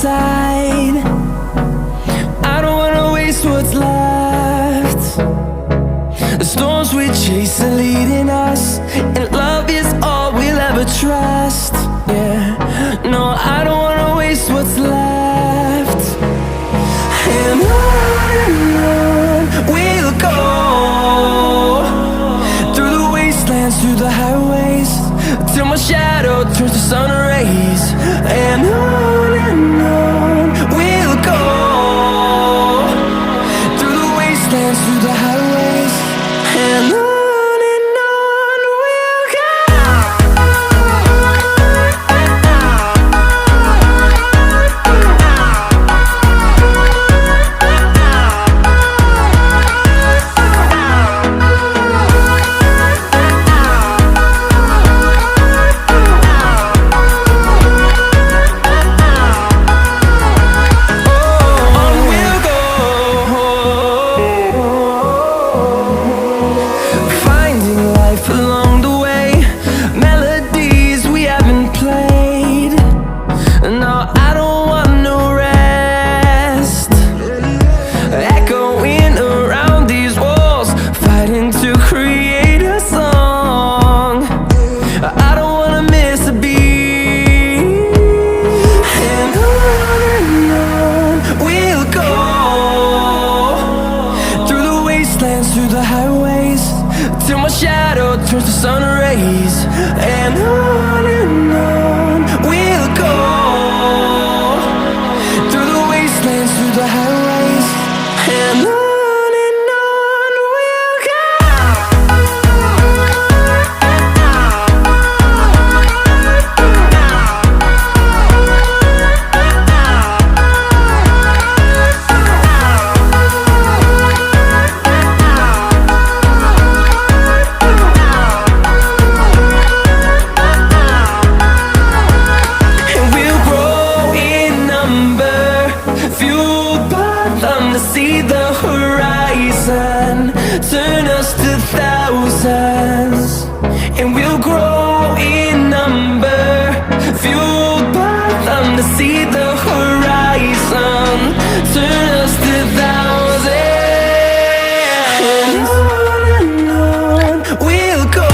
side. I don't wanna waste what's left. The storms we chase are leading us, and love is all we'll ever trust. Yeah, no, I don't wanna waste what's left. And on we'll go, through the wastelands, through the highways, till my shadow turns to sun rays. And on we'll go, through the wastelands, through the highways, and on we'll go. Through the highways, till my shadow turns to sun rays. And on we'll go, through the wastelands, through the highways, and on we'll go. See the horizon, turn us to thousands, and we'll grow in number, fueled by them. To see the horizon, turn us to thousands, and on we'll go,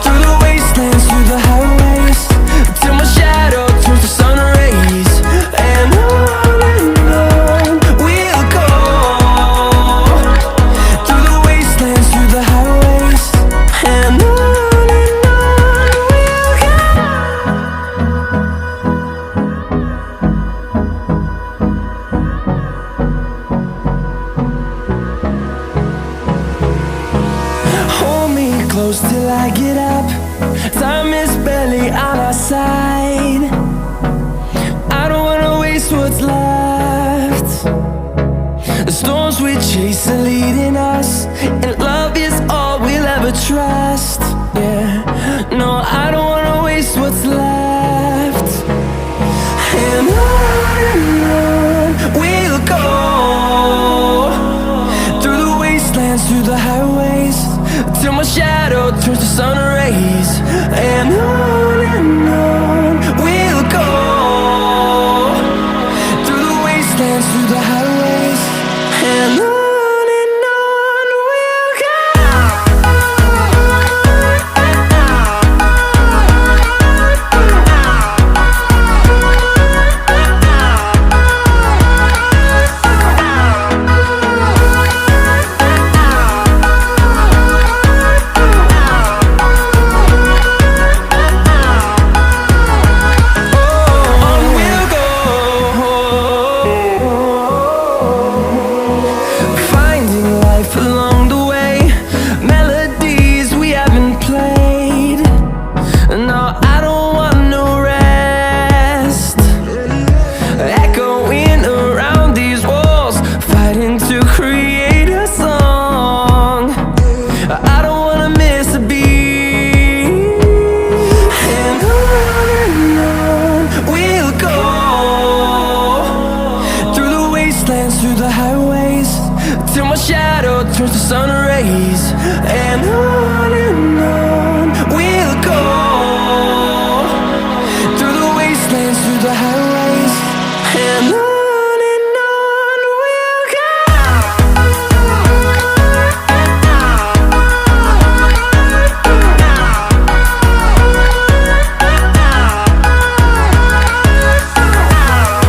through the wastelands, through the highways, till my shadow turns to sun rays. And close till I get up, time is barely on our side. I don't wanna waste what's left. The storms we chase are leading us, and love is all we'll ever trust. Yeah, no, I don't wanna waste what's left. And on we'll go, through the wastelands, through the highways, till my shadow turns to sun rays. And on we'll go, through the wastelands, through the highways, and on we'll go. Till my shadow turns to sun rays. And on